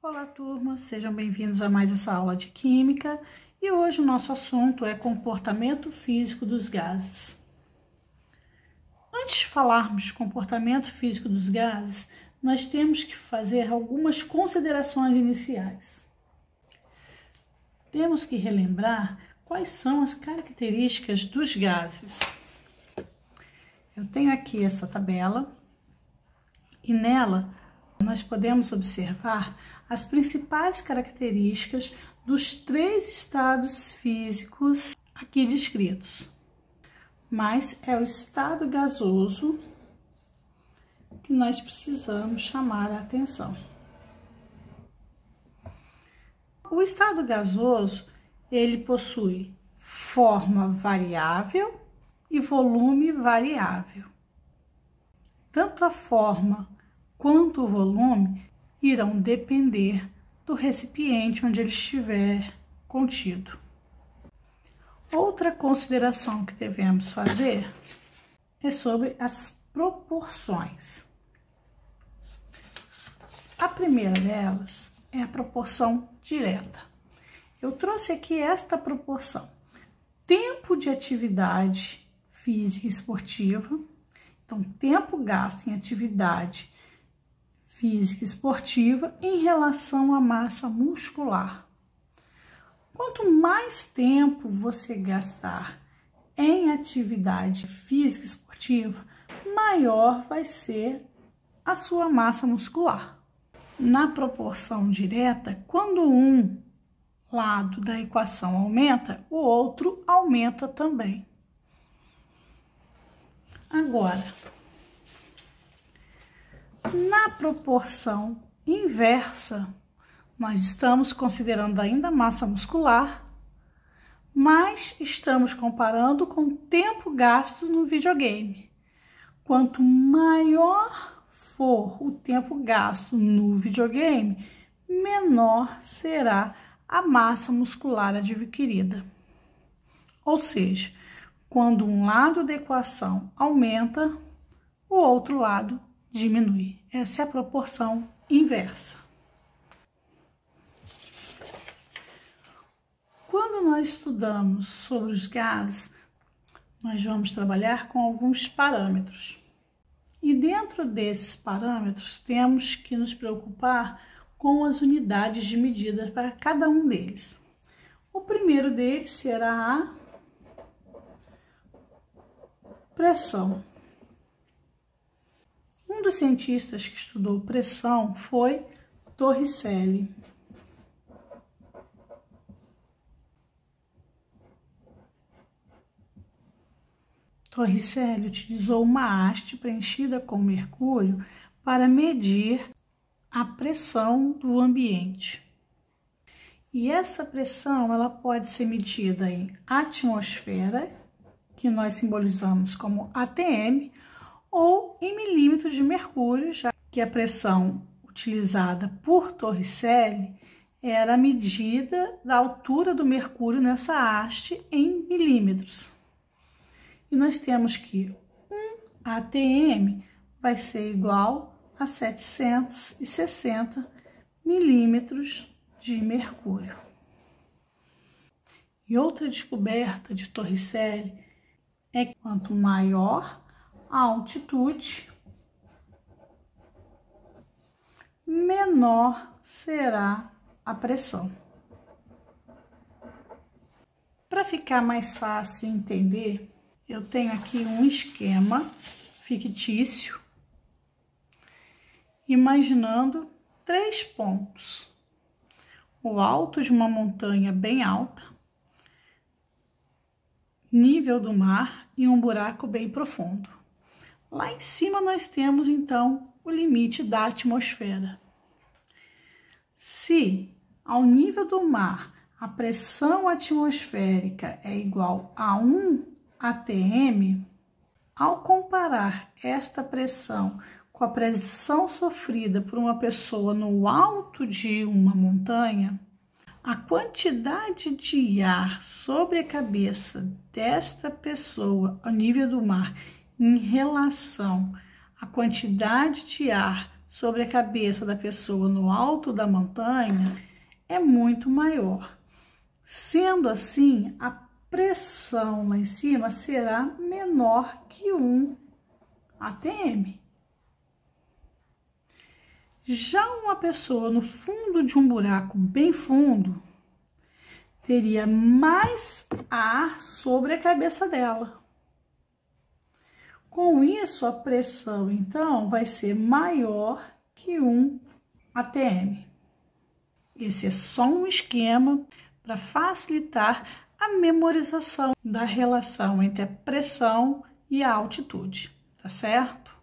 Olá, turma, sejam bem-vindos a mais essa aula de Química e hoje o nosso assunto é comportamento físico dos gases. Antes de falarmos de comportamento físico dos gases, nós temos que fazer algumas considerações iniciais. Temos que relembrar quais são as características dos gases. Eu tenho aqui essa tabela e nela nós podemos observar as principais características dos 3 estados físicos aqui descritos. Mas é o estado gasoso que nós precisamos chamar a atenção. O estado gasoso, ele possui forma variável e volume variável. Tanto a forma quanto o volume irão depender do recipiente onde ele estiver contido. Outra consideração que devemos fazer é sobre as proporções. A primeira delas é a proporção direta. Eu trouxe aqui esta proporção: tempo de atividade física e esportiva, então tempo gasto em atividade física e esportiva em relação à massa muscular. Quanto mais tempo você gastar em atividade física e esportiva, maior vai ser a sua massa muscular. Na proporção direta, quando um lado da equação aumenta, o outro aumenta também. Agora, na proporção inversa, nós estamos considerando ainda a massa muscular, mas estamos comparando com o tempo gasto no videogame. Quanto maior for o tempo gasto no videogame, menor será a massa muscular adquirida. Ou seja, quando um lado da equação aumenta, o outro lado diminui. Essa é a proporção inversa. Quando nós estudamos sobre os gases, nós vamos trabalhar com alguns parâmetros. E dentro desses parâmetros, temos que nos preocupar com as unidades de medida para cada um deles. O primeiro deles será a pressão. Um dos cientistas que estudou pressão foi Torricelli. Torricelli utilizou uma haste preenchida com mercúrio para medir a pressão do ambiente. E essa pressão ela pode ser medida em atmosfera, que nós simbolizamos como ATM, ou em milímetros de mercúrio, já que a pressão utilizada por Torricelli era a medida da altura do mercúrio nessa haste em milímetros. E nós temos que 1 ATM vai ser igual a 760 milímetros de mercúrio. E outra descoberta de Torricelli é que quanto maior a altitude, menor será a pressão. Para ficar mais fácil entender, eu tenho aqui um esquema fictício, imaginando 3 pontos: o alto de uma montanha bem alta, nível do mar e um buraco bem profundo. Lá em cima nós temos então o limite da atmosfera. Se ao nível do mar a pressão atmosférica é igual a 1 ATM, ao comparar esta pressão com a pressão sofrida por uma pessoa no alto de uma montanha, a quantidade de ar sobre a cabeça desta pessoa ao nível do mar em relação à quantidade de ar sobre a cabeça da pessoa no alto da montanha é muito maior. Sendo assim, a pressão lá em cima será menor que 1 atm. Já uma pessoa no fundo de um buraco bem fundo teria mais ar sobre a cabeça dela. Com isso, a pressão, então, vai ser maior que 1 atm. Esse é só um esquema para facilitar a memorização da relação entre a pressão e a altitude, tá certo?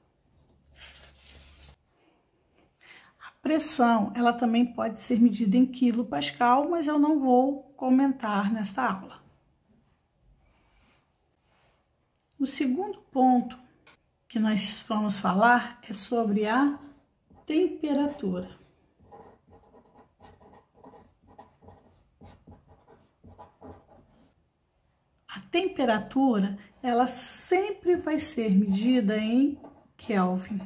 A pressão, ela também pode ser medida em quilopascal, mas eu não vou comentar nesta aula. O segundo ponto que nós vamos falar é sobre a temperatura. A temperatura, ela sempre vai ser medida em Kelvin.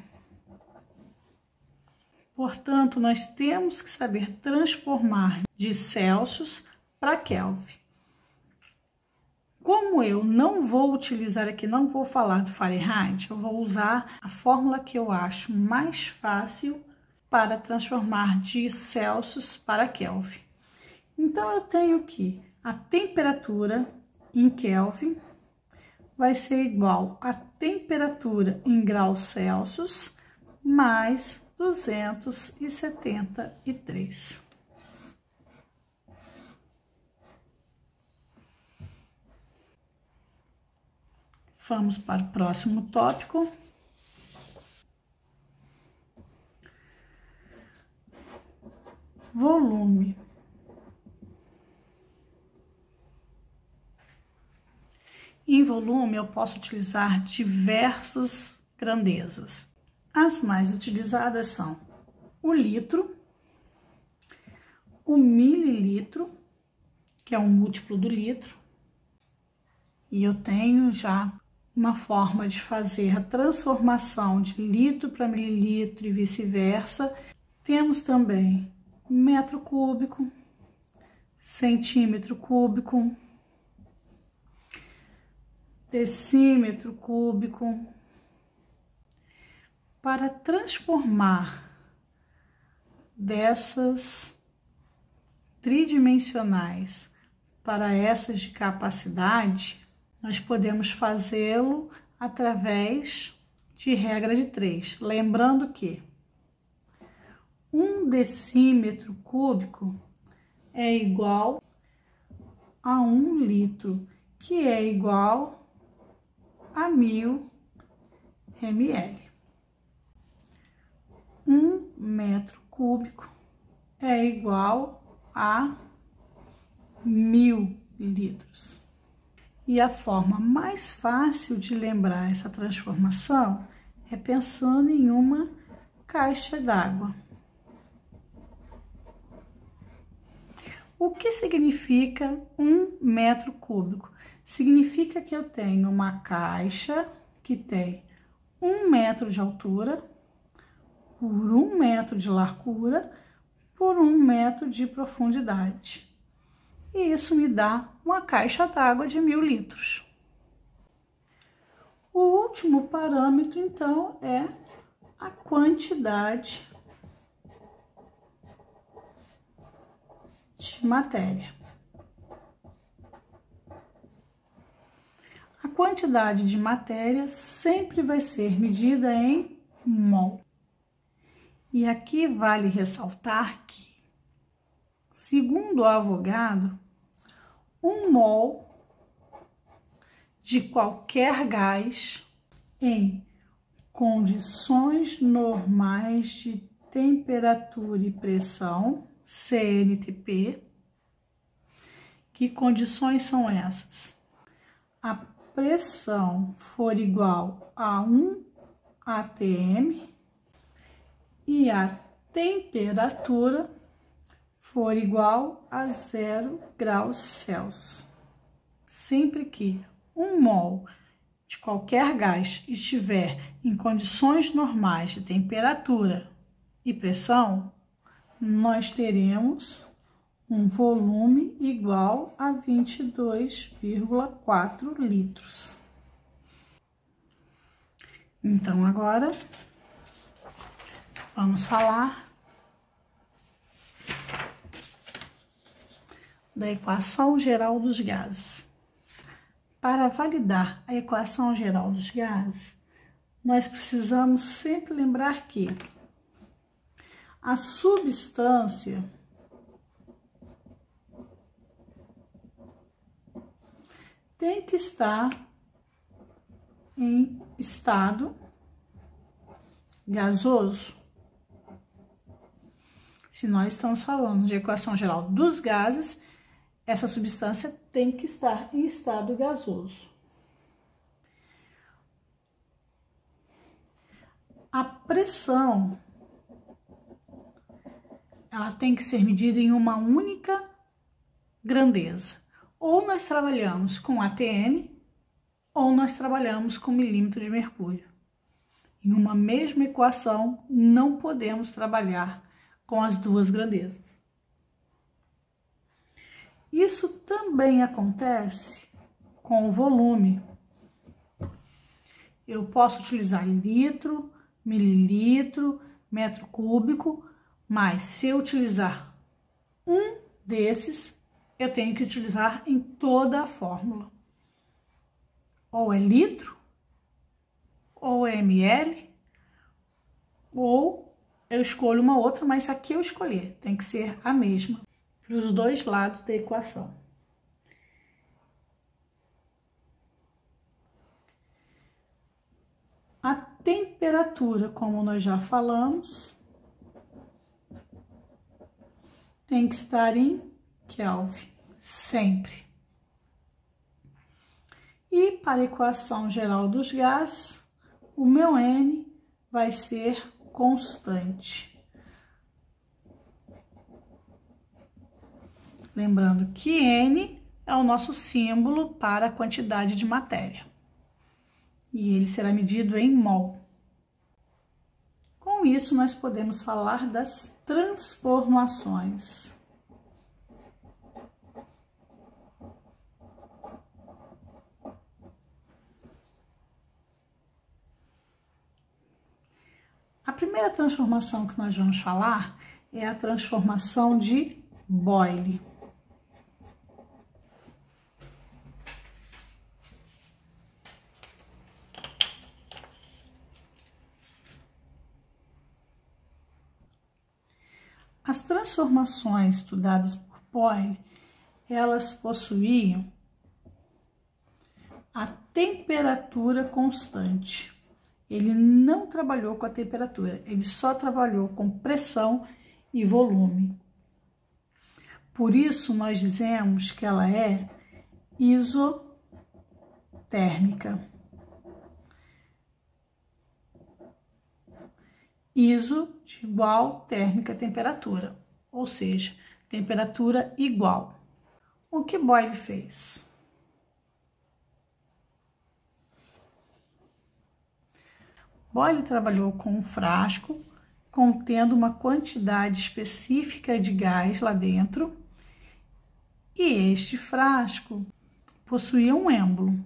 Portanto, nós temos que saber transformar de Celsius para Kelvin. Como eu não vou utilizar aqui, não vou falar do Fahrenheit, eu vou usar a fórmula que eu acho mais fácil para transformar de Celsius para Kelvin. Então, eu tenho que a temperatura em Kelvin vai ser igual a temperatura em graus Celsius mais 273. Vamos para o próximo tópico. Volume. Em volume, eu posso utilizar diversas grandezas. As mais utilizadas são o litro, o mililitro, que é um múltiplo do litro, e eu tenho já uma forma de fazer a transformação de litro para mililitro e vice-versa. Temos também metro cúbico, centímetro cúbico, decímetro cúbico. Para transformar dessas tridimensionais para essas de capacidade, nós podemos fazê-lo através de regra de 3. Lembrando que 1 decímetro cúbico é igual a 1 litro, que é igual a 1000 ml. 1 metro cúbico é igual a 1000 litros. E a forma mais fácil de lembrar essa transformação é pensando em uma caixa d'água. O que significa 1 metro cúbico? Significa que eu tenho uma caixa que tem 1 metro de altura por 1 metro de largura por 1 metro de profundidade. E isso me dá uma caixa d'água de 1000 litros. O último parâmetro, então, é a quantidade de matéria. A quantidade de matéria sempre vai ser medida em mol. E aqui vale ressaltar que, segundo o Avogadro, 1 mol de qualquer gás em condições normais de temperatura e pressão, CNTP. Que condições são essas? A pressão for igual a 1 atm e a temperatura for igual a 0 graus Celsius. Sempre que 1 mol de qualquer gás estiver em condições normais de temperatura e pressão, nós teremos um volume igual a 22,4 litros. Então, agora, vamos falar da equação geral dos gases. Para validar a equação geral dos gases, nós precisamos sempre lembrar que a substância tem que estar em estado gasoso. Se nós estamos falando de equação geral dos gases, essa substância tem que estar em estado gasoso. A pressão, ela tem que ser medida em uma única grandeza. Ou nós trabalhamos com atm, ou nós trabalhamos com milímetro de mercúrio. Em uma mesma equação, não podemos trabalhar com as duas grandezas. Isso também acontece com o volume. Eu posso utilizar litro, mililitro, metro cúbico, mas se eu utilizar um desses, eu tenho que utilizar em toda a fórmula. Ou é litro, ou é ml, ou eu escolho uma outra, mas aqui eu escolher, tem que ser a mesma para os dois lados da equação. A temperatura, como nós já falamos, tem que estar em Kelvin, sempre. E para a equação geral dos gases, o meu N vai ser constante. Lembrando que N é o nosso símbolo para a quantidade de matéria. E ele será medido em mol. Com isso, nós podemos falar das transformações. A primeira transformação que nós vamos falar é a transformação de Boyle. As transformações estudadas por Boyle, elas possuíam a temperatura constante. Ele não trabalhou com a temperatura, ele só trabalhou com pressão e volume. Por isso, nós dizemos que ela é isotérmica. Iso de igual, térmica, temperatura, ou seja, temperatura igual. O que Boyle fez? Boyle trabalhou com um frasco contendo uma quantidade específica de gás lá dentro e este frasco possuía um êmbolo.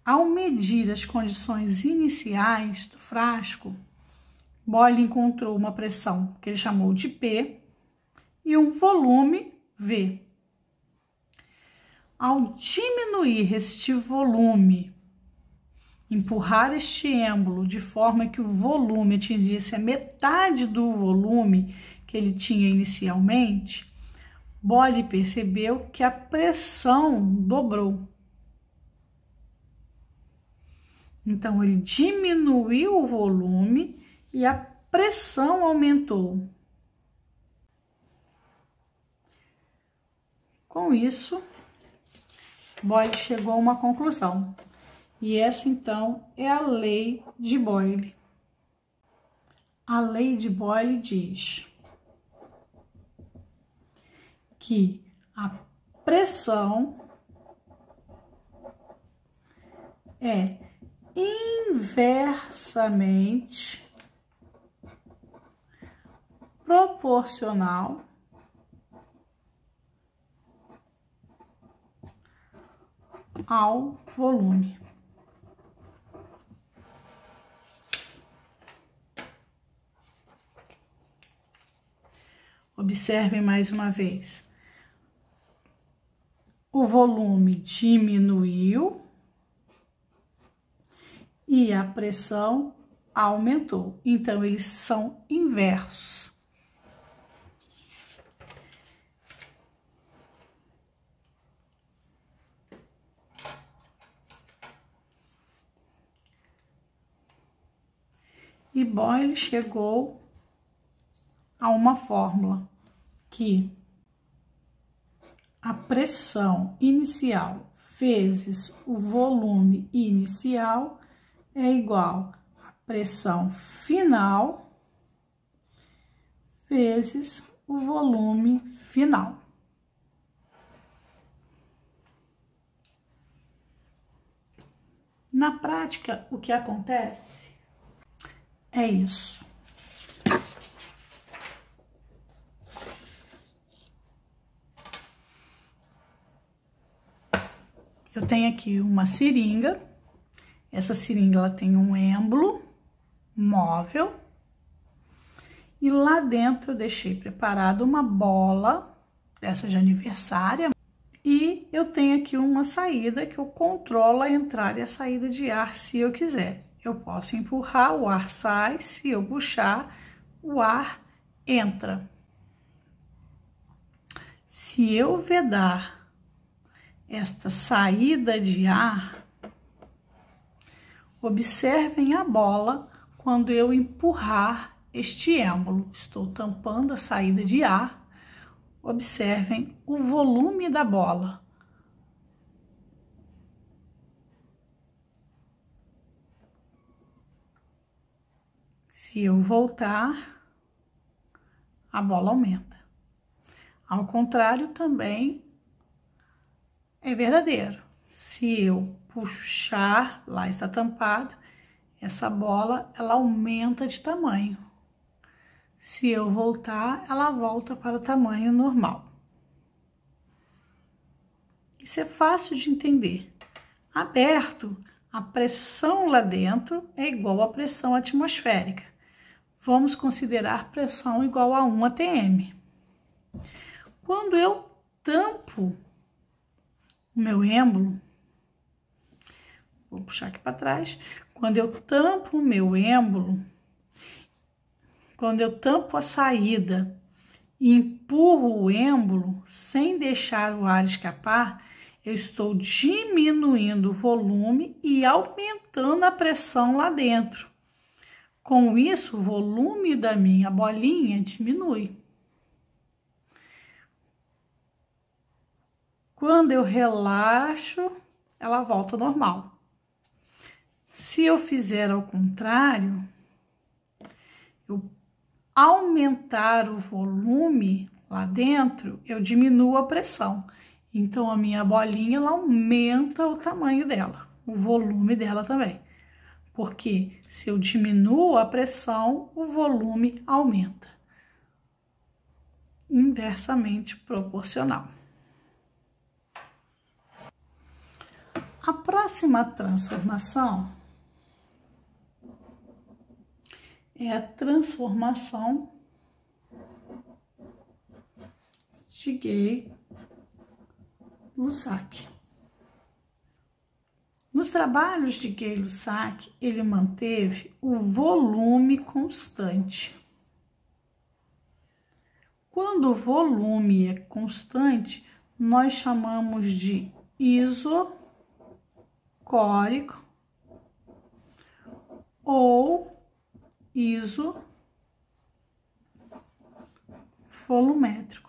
Ao medir as condições iniciais do frasco, Boyle encontrou uma pressão que ele chamou de P e um volume V. Ao diminuir este volume, empurrar este êmbolo de forma que o volume atingisse a metade do volume que ele tinha inicialmente, Boyle percebeu que a pressão dobrou. Então, ele diminuiu o volume e a pressão aumentou. Com isso, Boyle chegou a uma conclusão. E essa, então, é a lei de Boyle. A lei de Boyle diz que a pressão é inversamente proporcional ao volume. Observem mais uma vez. O volume diminuiu e a pressão aumentou. Então, eles são inversos. E Boyle chegou a uma fórmula que a pressão inicial vezes o volume inicial é igual à pressão final vezes o volume final. Na prática, o que acontece é isso. Eu tenho aqui uma seringa. Essa seringa ela tem um êmbolo móvel. E lá dentro eu deixei preparado uma bola dessa de aniversário. E eu tenho aqui uma saída que eu controlo a entrada e a saída de ar se eu quiser. Eu posso empurrar, o ar sai, se eu puxar, o ar entra. Se eu vedar esta saída de ar, observem a bola quando eu empurrar este êmbolo. Estou tampando a saída de ar. Observem o volume da bola. Se eu voltar, a bola aumenta. Ao contrário, também é verdadeiro. Se eu puxar, lá está tampado, essa bola, ela aumenta de tamanho. Se eu voltar, ela volta para o tamanho normal. Isso é fácil de entender. Aberto, a pressão lá dentro é igual à pressão atmosférica. Vamos considerar pressão igual a 1 atm. Quando eu tampo o meu êmbolo, vou puxar aqui para trás, quando eu tampo o meu êmbolo, quando eu tampo a saída e empurro o êmbolo sem deixar o ar escapar, eu estou diminuindo o volume e aumentando a pressão lá dentro. Com isso, o volume da minha bolinha diminui. Quando eu relaxo, ela volta ao normal. Se eu fizer ao contrário, eu aumentar o volume lá dentro, eu diminuo a pressão. Então, a minha bolinha, ela aumenta o tamanho dela, o volume dela também. Porque se eu diminuo a pressão, o volume aumenta. Inversamente proporcional. A próxima transformação é a transformação de Gay-Lussac. Nos trabalhos de Gay-Lussac, ele manteve o volume constante. Quando o volume é constante, nós chamamos de isocórico ou isovolumétrico.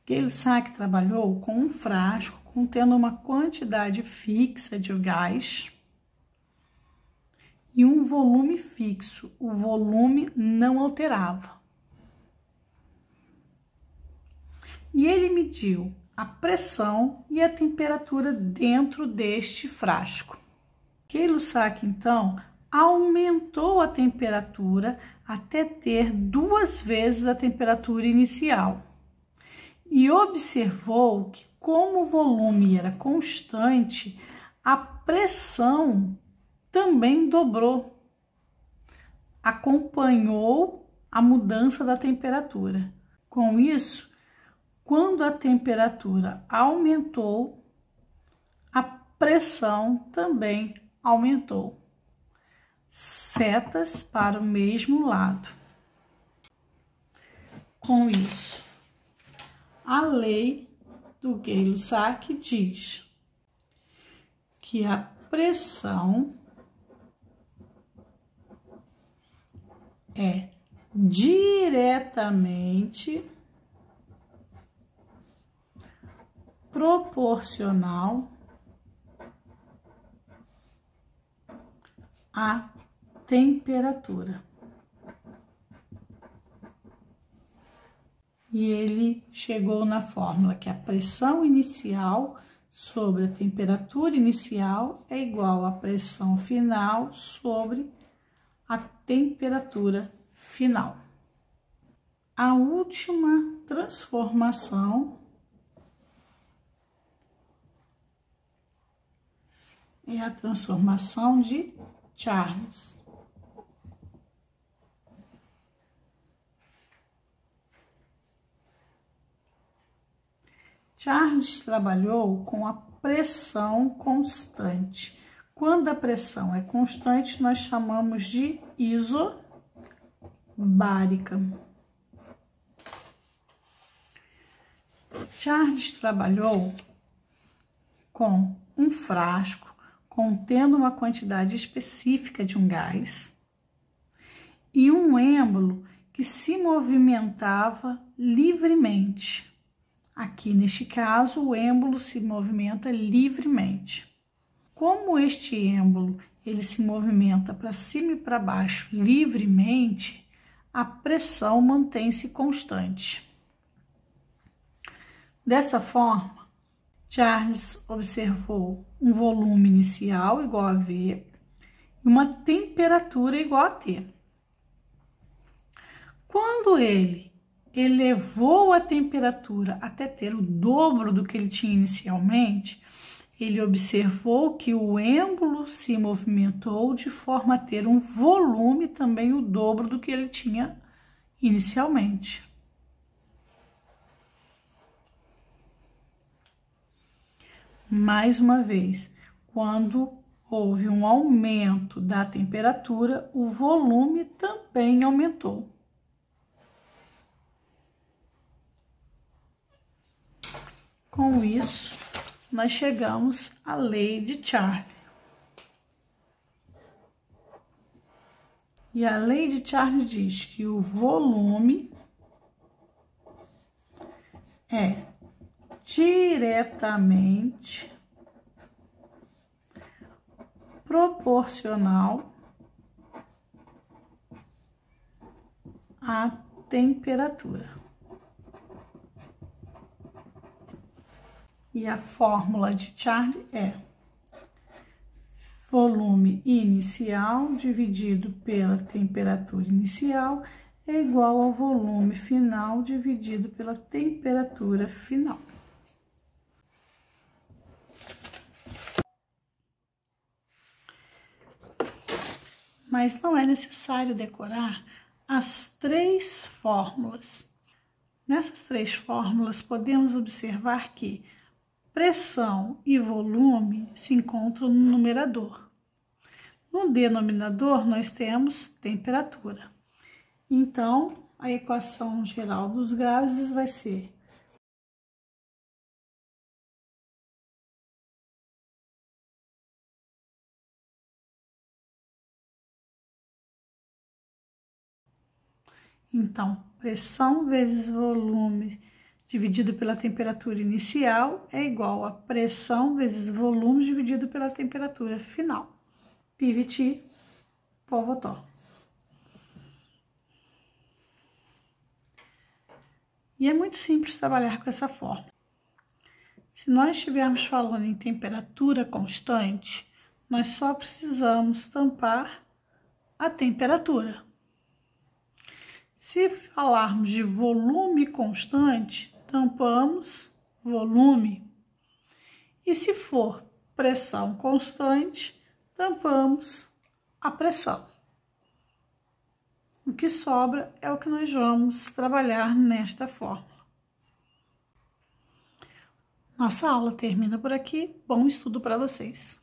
Gay-Lussac trabalhou com um frasco contendo uma quantidade fixa de gás e um volume fixo. O volume não alterava. E ele mediu a pressão e a temperatura dentro deste frasco. Gay-Lussac, então, aumentou a temperatura até ter 2 vezes a temperatura inicial e observou que, como o volume era constante, a pressão também dobrou, acompanhou a mudança da temperatura. Com isso, quando a temperatura aumentou, a pressão também aumentou. Setas para o mesmo lado. Com isso, a lei do Gay-Lussac diz que a pressão é diretamente proporcional à temperatura. E ele chegou na fórmula que a pressão inicial sobre a temperatura inicial é igual à pressão final sobre a temperatura final. A última transformação é a transformação de Charles. Charles trabalhou com a pressão constante. Quando a pressão é constante, nós chamamos de isobárica. Charles trabalhou com um frasco contendo uma quantidade específica de um gás e um êmbolo que se movimentava livremente. Aqui, neste caso, o êmbolo se movimenta livremente. Como este êmbolo ele se movimenta para cima e para baixo livremente, a pressão mantém-se constante. Dessa forma, Charles observou um volume inicial igual a V e uma temperatura igual a T. Quando ele elevou a temperatura até ter o dobro do que ele tinha inicialmente, ele observou que o êmbolo se movimentou de forma a ter um volume também o dobro do que ele tinha inicialmente. Mais uma vez, quando houve um aumento da temperatura, o volume também aumentou. Com isso, nós chegamos à lei de Charles. E a lei de Charles diz que o volume é diretamente proporcional à temperatura. E a fórmula de Charles é volume inicial dividido pela temperatura inicial é igual ao volume final dividido pela temperatura final. Mas não é necessário decorar as 3 fórmulas. Nessas 3 fórmulas, podemos observar que pressão e volume se encontram no numerador. No denominador, nós temos temperatura. Então, a equação geral dos gases vai ser pressão vezes volume dividido pela temperatura inicial é igual a pressão vezes volume dividido pela temperatura final. Pivot, Povotó. E é muito simples trabalhar com essa fórmula. Se nós estivermos falando em temperatura constante, nós só precisamos tampar a temperatura. Se falarmos de volume constante, tampamos volume. E se for pressão constante, tampamos a pressão. O que sobra é o que nós vamos trabalhar nesta fórmula. Nossa aula termina por aqui. Bom estudo para vocês!